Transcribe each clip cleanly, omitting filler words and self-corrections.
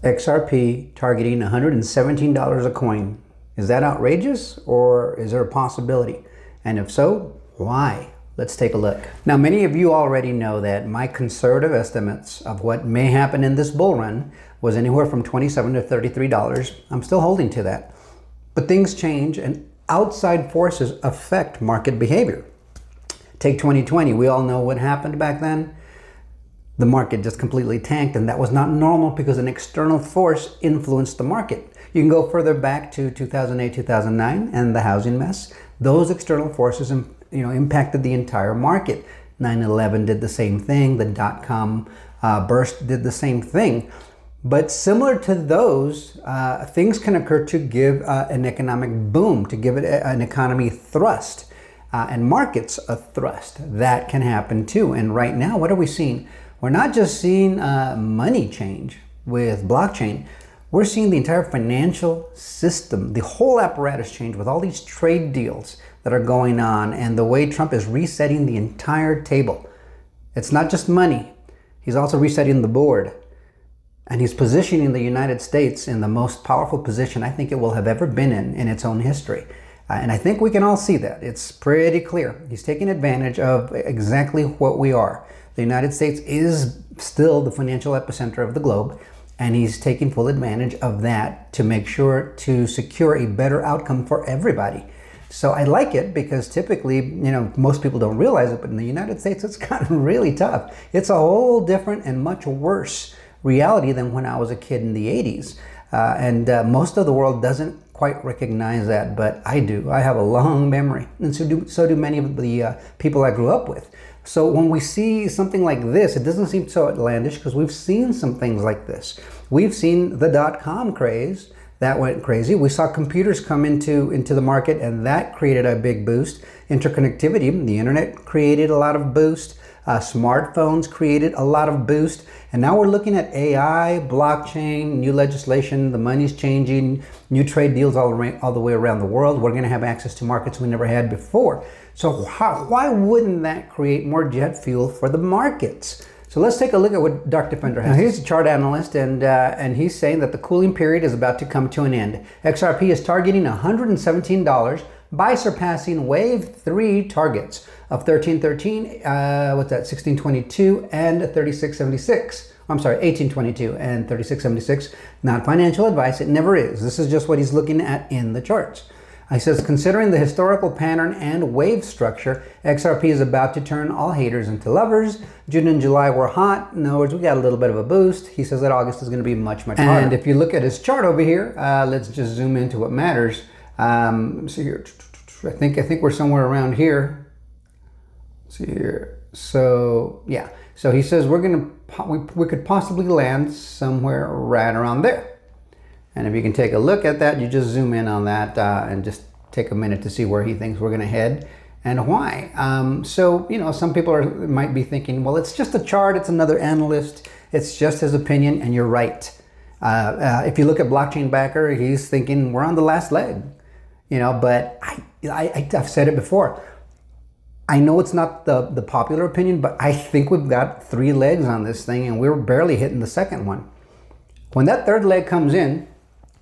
XRP targeting $117 a coin. Is that outrageous, or is there a possibility? And if so, why? Let's take a look. Now, many of you already know that my conservative estimates of what may happen in this bull run was anywhere from $27 to $33. I'm still holding to that. But things change and outside forces affect market behavior. Take 2020. We all know what happened back then. The market just completely tanked, and that was not normal because an external force influenced the market. You can go further back to 2008, 2009 and the housing mess. Those external forces impacted the entire market. 9/11 did the same thing. The dot-com burst did the same thing. But similar to those, things can occur to give an economic boom, to give it an economy thrust, and markets a thrust. That can happen too. And right now, what are we seeing? We're not just seeing money change with blockchain. We're seeing the entire financial system, the whole apparatus change with all these trade deals that are going on and the way Trump is resetting the entire table. It's not just money. He's also resetting the board. And he's positioning the United States in the most powerful position I think it will have ever been in its own history. And I think we can all see that. It's pretty clear. He's taking advantage of exactly what we are. The United States is still the financial epicenter of the globe, and he's taking full advantage of that to make sure to secure a better outcome for everybody. So I like it because typically, most people don't realize it, but in the United States, it's gotten really tough. It's a whole different and much worse reality than when I was a kid in the 80s. And most of the world doesn't quite recognize that, but I do. I have a long memory, and so do many of the people I grew up with. So when we see something like this, it doesn't seem so outlandish because we've seen some things like this. We've seen the dot-com craze. That went crazy. We saw computers come into the market, and that created a big boost. Interconnectivity, the internet created a lot of boost. Smartphones created a lot of boost. And now we're looking at AI, blockchain, new legislation, the money's changing, new trade deals all the way around the world. We're going to have access to markets we never had before. So why wouldn't that create more jet fuel for the markets? So let's take a look at what Dark Defender has. Now, he's a chart analyst, and he's saying that the cooling period is about to come to an end. XRP is targeting $117 by surpassing wave 3 targets of 1313, 1622 and 3676. I'm sorry, 1822 and 3676. Not financial advice, it never is. This is just what he's looking at in the charts. He says, considering the historical pattern and wave structure, XRP is about to turn all haters into lovers. June and July were hot. In other words, we got a little bit of a boost. He says that August is going to be much, much harder. And if you look at his chart over here, let's just zoom into what matters. See here, I think we're somewhere around here. See here. So yeah. So he says we could possibly land somewhere right around there. And if you can take a look at that, you just zoom in on that and just take a minute to see where he thinks we're going to head and why. So, some people might be thinking, well, it's just a chart. It's another analyst. It's just his opinion. And you're right. If you look at Blockchain Backer, he's thinking we're on the last leg, but I've said it before. I know it's not the popular opinion, but I think we've got 3 legs on this thing and we're barely hitting the second one. When that third leg comes in,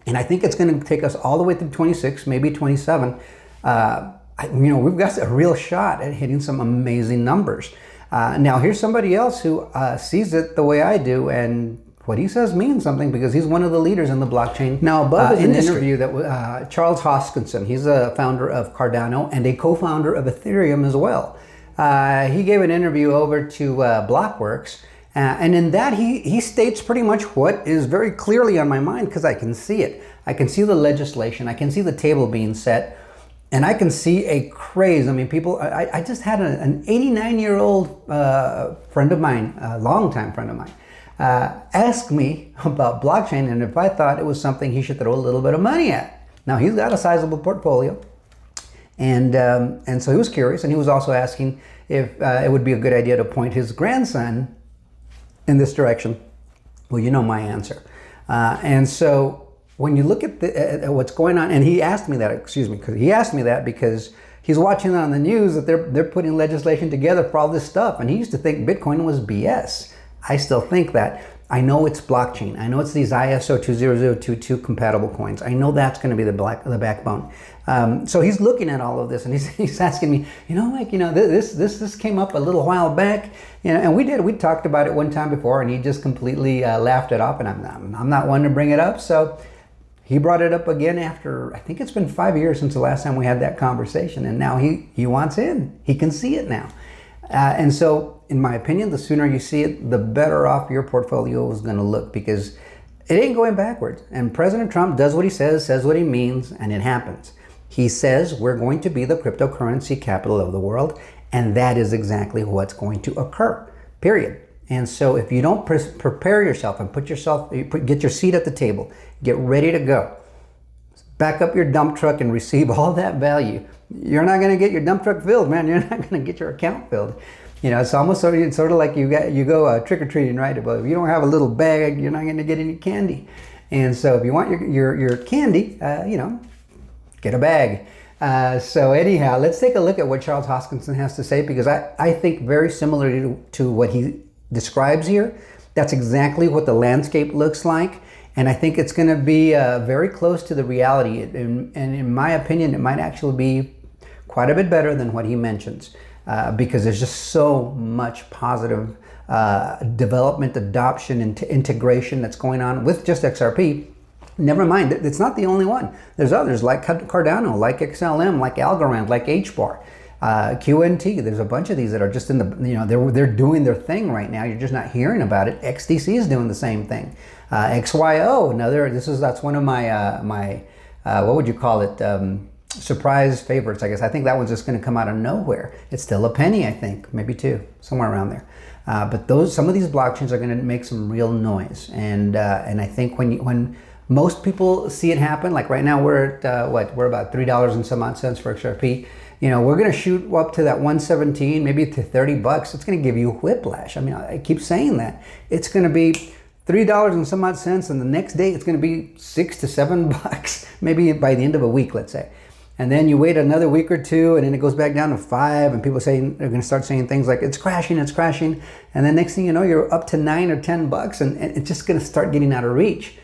and I think it's going to take us all the way through 26, maybe 27. We've got a real shot at hitting some amazing numbers. Now, here's somebody else who sees it the way I do, and what he says means something because he's one of the leaders in the blockchain. Now, above is an interview that Charles Hoskinson, he's a founder of Cardano and a co-founder of Ethereum as well. He gave an interview over to Blockworks. And in that, he states pretty much what is very clearly on my mind because I can see it. I can see the legislation. I can see the table being set. And I can see a craze. I mean, people, I just had an 89-year-old friend of mine, a longtime friend of mine, ask me about blockchain and if I thought it was something he should throw a little bit of money at. Now, he's got a sizable portfolio. And so he was curious. And he was also asking if it would be a good idea to point his grandson in this direction. Well, you know my answer. And so when you look at what's going on, and he asked me that, because he's watching on the news that they're putting legislation together for all this stuff, and he used to think Bitcoin was BS. I still think that. I know it's blockchain. I know it's these ISO 20022 compatible coins. I know that's going to be the backbone. So he's looking at all of this, and he's asking me, Mike, this came up a little while back, and we talked about it one time before, and he just completely laughed it off, and I'm not one to bring it up. So he brought it up again after, I think it's been 5 years since the last time we had that conversation, and now he wants in. He can see it now. And so, in my opinion, the sooner you see it, the better off your portfolio is going to look, because it ain't going backwards. And President Trump does what he says what he means, and it happens. He says we're going to be the cryptocurrency capital of the world, and that is exactly what's going to occur, period. And so if you don't prepare yourself and get your seat at the table, get ready to go, back up your dump truck and receive all that value, you're not going to get your dump truck filled, man. You're not going to get your account filled. It's almost sort of like you go trick-or-treating, right? But if you don't have a little bag, you're not going to get any candy. And so if you want your candy, get a bag. So anyhow, let's take a look at what Charles Hoskinson has to say, because I think very similar to what he describes here. That's exactly what the landscape looks like. And I think it's going to be very close to the reality. And in my opinion, it might actually be quite a bit better than what he mentions, because there's just so much positive development, adoption, and integration that's going on with just XRP. Never mind, it's not the only one. There's others like Cardano, like XLM, like Algorand, like HBAR, QNT. There's a bunch of these that are just in the, they're doing their thing right now. You're just not hearing about it. XDC is doing the same thing. XYO, that's one of my what would you call it? Surprise favorites, I guess. I think that one's just going to come out of nowhere. It's still a penny, I think, maybe two, somewhere around there. But some of these blockchains are going to make some real noise, and I think when most people see it happen, like right now we're at we're about $3 and some odd cents for XRP. We're going to shoot up to that 117, maybe to $30. It's going to give you whiplash. I mean, I keep saying that. It's going to be $3 and some odd cents, and the next day it's going to be $6 to $7, maybe by the end of a week, let's say. And then you wait another week or two, and then it goes back down to 5, and people they're going to start saying things like, it's crashing. And then next thing you know, you're up to $9 or $10, and it's just going to start getting out of reach.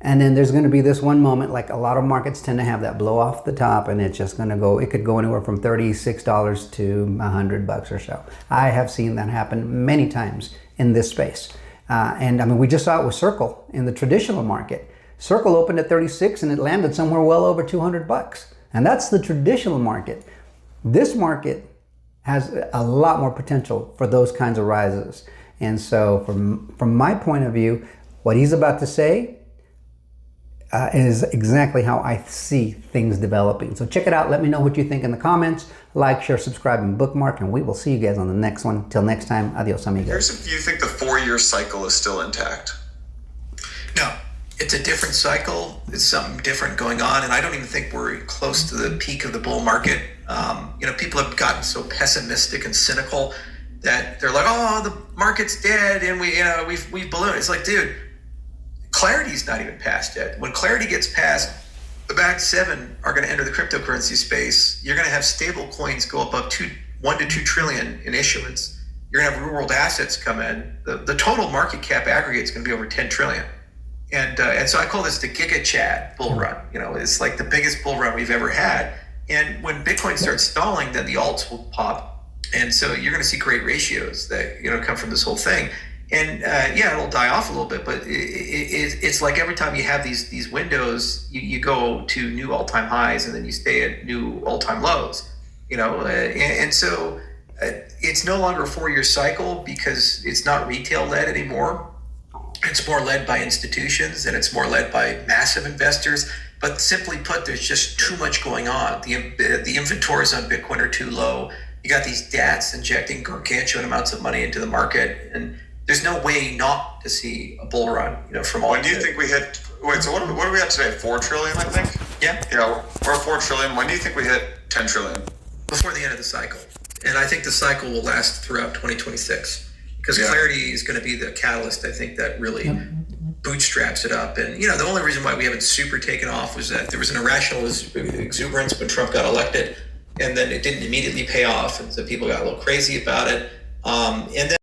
And then there's going to be this one moment, like a lot of markets tend to have that blow off the top, and it's just going to go, it could go anywhere from $36 to $100 or so. I have seen that happen many times in this space. And I mean, we just saw it with Circle in the traditional market. Circle opened at 36 and it landed somewhere well over $200. And that's the traditional market. This market has a lot more potential for those kinds of rises. And so from my point of view, what he's about to say is exactly how I see things developing. So check it out. Let me know what you think in the comments. Like, share, subscribe, and bookmark, and we will see you guys on the next one. Till next time, adios amigos. Here's if you think the 4-year cycle is still intact. No, it's a different cycle. It's something different going on, and I don't even think we're close to the peak of the bull market. People have gotten so pessimistic and cynical that they're like, "Oh, the market's dead, and we've ballooned." It's like, dude, clarity's not even passed yet. When clarity gets passed, the back 7 are going to enter the cryptocurrency space. You're going to have stable coins go up 1 to 2 trillion in issuance. You're going to have real world assets come in. The total market cap aggregate is going to be over 10 trillion. And so I call this the Giga Chad bull run. It's like the biggest bull run we've ever had. And when Bitcoin starts stalling, then the alts will pop. And so you're going to see great ratios that come from this whole thing. And it'll die off a little bit, but it's like every time you have these windows, you go to new all-time highs, and then you stay at new all-time lows. And so it's no longer a 4-year cycle because it's not retail-led anymore. It's more led by institutions, and it's more led by massive investors. But simply put, there's just too much going on. The inventories on Bitcoin are too low. You got these DATs injecting gargantuan amounts of money into the market, and there's no way not to see a bull run, from all. When do you think we hit? Wait, so what are we at today? 4 trillion, I think. Yeah. Yeah, we're at 4 trillion. When do you think we hit 10 trillion? Before the end of the cycle, and I think the cycle will last throughout 2026 because clarity is going to be the catalyst. I think that really bootstraps it up. And the only reason why we haven't super taken off was that there was an irrational exuberance when Trump got elected, and then it didn't immediately pay off, and so people got a little crazy about it. And then